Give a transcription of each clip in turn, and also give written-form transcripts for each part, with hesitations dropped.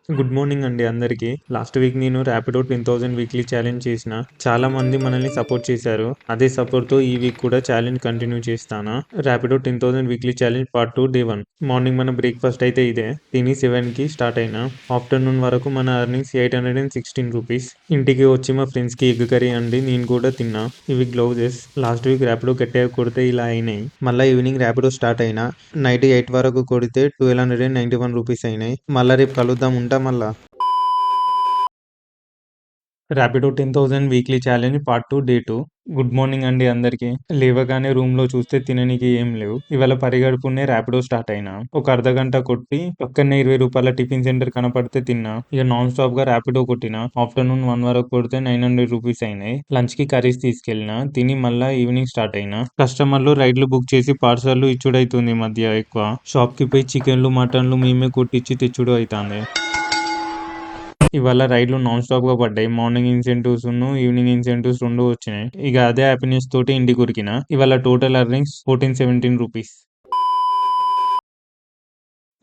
Good morning అండి అందరికీ. Last week నేను ర్యాపిడో 10,000 వీక్లీ ఛాలెంజ్ చేసిన. చాలా మంది మనల్ని సపోర్ట్ చేశారు. అదే సపోర్ట్‌తో ఈ వీక్ కూడా ఛాలెంజ్ కంటిన్యూ చేస్తాను. Rapido 10,000 weekly challenge part 2 day 1. Morning మన బ్రేక్‌ఫాస్ట్ అయితే ఇదే. తిని 7కి స్టార్ట్ అయినా. ఆఫ్టర్‌నూన్ వరకు మన ఎర్నింగ్స్ 816 రూపీస్. ఇంటికి వచ్చి మా ఫ్రెండ్స్‌కి ఎగ్ కర్రీ అండి నేను కూడా తిన్నా. ఇవి గ్లౌజెస్. లాస్ట్ వీక్ ర్యాపిడో గట్టిగా కొడితే ఇలా అయినాయి. మళ్ళా ఈవినింగ్ ర్యాపిడో స్టార్ట్ అయినా. నైట్ 8 వరకు కొడితే 1291 రూపీస్ అయినాయి. మళ్ళా రేపు కలుద్దాం ఉంటా మళ్ళా. Rapido 10,000 weekly challenge part 2 day 2. Good morning అండి అందరికీ. లేవగానే రూమ్లో చూస్తే తిననీకి ఏం లేవు. ఇవాళ పరిగడుపునే ర్యాపిడో స్టార్ట్ అయినా. ఒక అర్ధగంట కొట్టి పక్కనే 20 రూపాయల టిఫిన్ సెంటర్ కనపడితే తిన్నా. ఇక నాన్ స్టాప్ గా ర్యాపిడో కొట్టినా. ఆఫ్టర్నూన్ 1 వరకు కొడితే 900 రూపీస్ అయినాయి. లంచ్ కి కర్రీస్ తీసుకెళ్ళినా. తిని మళ్ళా ఈవినింగ్ స్టార్ట్ అయినా. కస్టమర్లు రైడ్లు బుక్ చేసి పార్సల్లు ఇచ్చుడైతుంది ఈ మధ్య ఎక్కువ. షాప్ కి పోయి చికెన్లు మటన్లు మేమే కొట్టించి తెచ్చుడు అవుతుంది. ఇవాళ రైడ్లు నాన్ స్టాప్ గా పడ్డాయి. మార్నింగ్ ఇన్సెంటివ్స్ ఈవినింగ్ ఇన్సెంటివ్స్ 2 వచ్చినాయి. ఇక అదే హ్యాపీనెస్ తోటి ఇంటికి ఉరికిన. ఇవాళ total earnings 1417 rupees.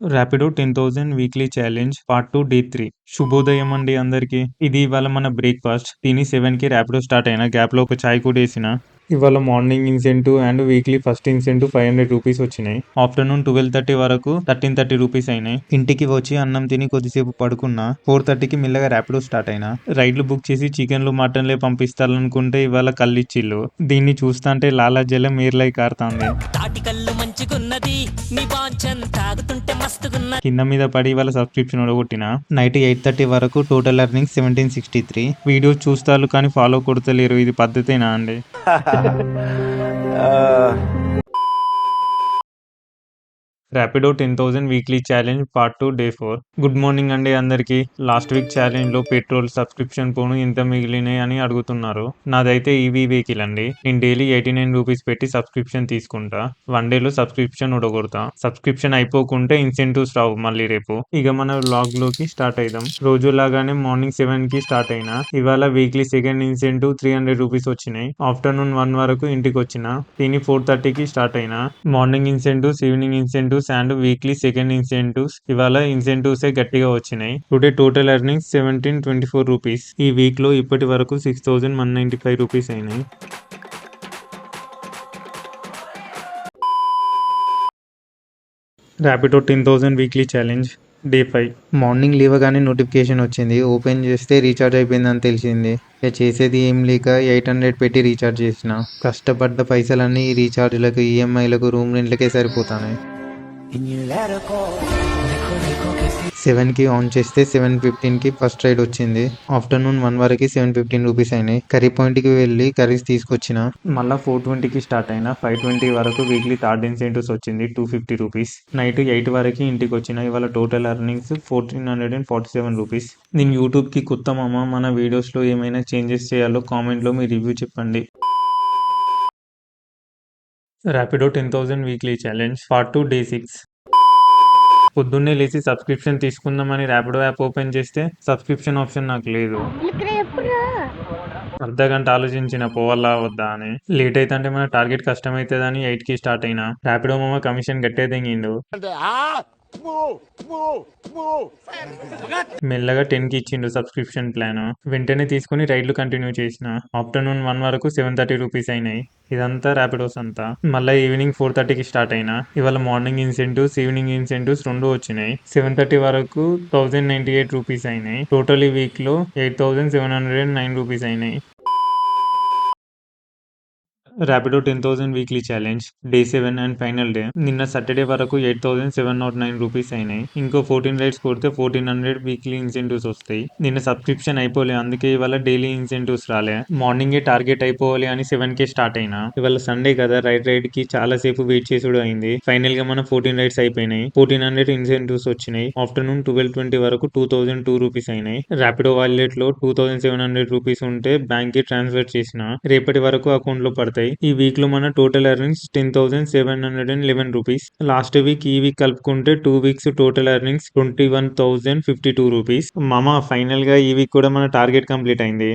Rapido 10,000 weekly challenge part 2 day 3. శుభోదయం అండి అందరికి. ఇది ఇవాళ మన బ్రేక్ఫాస్ట్. తిని 7కి ర్యాపిడో స్టార్ట్ అయినా. గ్యాప్ లో ఒక చాయ్ కూడా వేసిన. ఇవాళ morning incentive and weekly first incentive 500 rupees వచ్చినాయి. ఆఫ్టర్నూన్ 12:30 వరకు 1330 రూపీస్ అయినాయి. ఇంటికి వచ్చి అన్నం తిని కొద్దిసేపు పడుకున్నా. 4:30కి మెల్లగా ర్యాపిడో స్టార్ట్ అయినా. రైడ్లు బుక్ చేసి చికెన్లు మటన్లే పంపిస్తారనుకుంటే ఇవాళ కల్లిచ్చిల్లు. దీన్ని చూస్తాంటే లాలా జలం ఏర్లై కారుతాంది. కింద మీద పడి ఇవాళ సబ్స్క్రిప్షన్ కొట్టిన. నైట్ 8:30 వరకు టోటల్ ఎర్నింగ్స్ 1763. వీడియోస్ చూస్తారు కానీ ఫాలో కొడతలేరు. ఇది పద్ధతేనా అండి? Rapido 10,000 weekly challenge part 2 day 4. Good morning అండి అందరికి. లాస్ట్ వీక్ ఛాలెంజ్ లో పెట్రోల్ సబ్స్క్రిప్షన్ పోను ఎంత మిగిలినాయి అని అడుగుతున్నారు. నాదైతే ఈవీ వెహికల్ అండి. నేను డైలీ 89 రూపీస్ పెట్టి సబ్స్క్రిప్షన్ తీసుకుంటా. 1 డేలో సబ్స్క్రిప్షన్ ఉడగొడతా. సబ్స్క్రిప్షన్ అయిపోకుంటే ఇన్సెంటివ్స్ రావు మళ్ళీ రేపు. ఇక మన వ్లాగ్ లోకి స్టార్ట్ అయిదాం. రోజులాగానే మార్నింగ్ 7కి స్టార్ట్ అయినా. ఇవాళ వీక్లీ సెకండ్ ఇన్సెంటివ్ 300 రూపీస్ వచ్చినాయి. ఆఫ్టర్నూన్ 1 వరకు ఇంటికి వచ్చిన. తిని 4:30కి స్టార్ట్ అయినా. Morning incentives evening incentives and weekly second incentives. ఇవాళ ఇన్సెంటివ్స్ గట్టిగా వచ్చినాయి. Today total earnings 1724 rupees. ఈ వీక్ లో ఇప్పటి వరకు 6195 రూపీస్ అయినాయి. Rapido 10,000 weekly challenge day 5. Morning లేవగానే నోటిఫికేషన్ వచ్చింది. ఓపెన్ చేస్తే రీఛార్జ్ అయిపోయిందని తెలిసింది. ఇక చేసేది ఏం లేక 800 పెట్టి రీఛార్జ్ చేసిన. కష్టపడ్డ పైసలన్నీ ఈ రీఛార్జ్లకు ఈఎంఐలకు రూమ్ రెంట్లకే సరిపోతాయి. 7కి ఆన్ చేస్తే 7:15కి ఫస్ట్ రైడ్ వచ్చింది. ఆఫ్టర్నూన్ 1 వరకు 715 రూపీస్ అయినాయి. కర్రీ పాయింట్ కి వెళ్ళి కర్రీస్ తీసుకొచ్చిన. మళ్ళా 4:20కి స్టార్ట్ అయినా. 5:20 వరకు వీక్లీ థర్డ్ ఇన్సెంటివ్స్ వచ్చింది 250 రూపీస్. నైట్ 8 వరకు ఇంటికి వచ్చిన. ఇవాళ టోటల్ ఎర్నింగ్స్ 1447 రూపీస్. నేను యూట్యూబ్ కి కొత్త మామ. మన వీడియోస్ లో ఏమైనా చేంజెస్ చేయాలో కామెంట్ లో మీ రివ్యూ చెప్పండి. Rapido 10,000 weekly challenge part 2 day 6. పొద్దున్నే లేచి సబ్స్క్రిప్షన్ తీసుకుందామని ర్యాపిడో యాప్ ఓపెన్ చేస్తే సబ్స్క్రిప్షన్ ఆప్షన్ నాకు లేదు. అర్ధగంట ఆలోచించిన పోవాలా వద్దా అని. లేట్ అయితే అంటే మన టార్గెట్ కష్టం అవుతుందని 8కి స్టార్ట్ అయినా. ర్యాపిడో మామ కమిషన్ గట్టే తెంగిండు. మెల్లగా 10కి ఇచ్చిండు సబ్స్క్రిప్షన్ ప్లాన్. వెంటనే తీసుకుని రైడ్లు కంటిన్యూ చేసిన. ఆఫ్టర్నూన్ 1 వరకు 730 రూపీస్ అయినాయి. ఇదంతా ర్యాపిడోస్ అంతా. మళ్ళీ ఈవినింగ్ 4:30కి స్టార్ట్ అయినా. ఇవాళ మార్నింగ్ ఇన్సెంటివ్స్ ఈవినింగ్ ఇన్సెంటివ్స్ 2 వచ్చినాయి. 7:30 వరకు 1098 రూపీస్ అయినాయి. టోటల్ ఈ వీక్ లో 8709 రూపీస్ అయినాయి. Rapido 10,000 weekly challenge day 7 and final day. నిన్న సాటర్డే వరకు 8709 రూపీస్ అయినాయి. ఇంకో 14 రైడ్స్ కొడితే 1400 వీక్లీ ఇన్సెంటివ్స్ వస్తాయి. నిన్న సబ్స్క్రిప్షన్ అయిపోలే, అందుకే ఇవాళ డైలీ ఇన్సెంటివ్స్ రాలే. మార్నింగే టార్గెట్ అయిపోవాలి అని 7కే స్టార్ట్ అయినా. ఇవాళ సండే కదా, రైడ్ కి చాలా సేపు వెయిట్ చేసుడు అయింది. ఫైనల్ గా మన 14 రైడ్స్ అయిపోయినాయి. 1400 ఇన్సెంటివ్స్ వచ్చినాయి. ఆఫ్టర్నూన్ 12:20 వరకు 2002 రూపీస్ అయినాయి. ర్యాపిడో వాలెట్ లో 2700 రూపీస్ ఉంటే బ్యాంక్ కి ట్రాన్స్ఫర్ చేసిన. రేపటి వరకు అకౌంట్ లో పడతాయి. ఈ వీక్ లో మన total earnings 10,711 rupees. Last week ఈ వీక్ కలుపుకుంటే 2 వీక్స్ టోటల్ ఎర్నింగ్స్ 21,052 రూపీస్. మామ ఫైనల్ గా ఈ వీక్ కూడా మన టార్గెట్ కంప్లీట్ అయింది.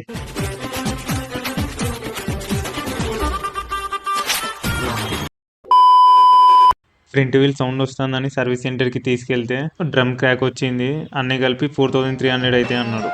ఫ్రంట్ వీల్ సౌండ్ వస్తుందని సర్వీస్ సెంటర్ కి తీసుకెళ్తే డ్రమ్ క్రాక్ వచ్చింది, అన్నీ కలిపి 4300 అయితే అన్నాడు.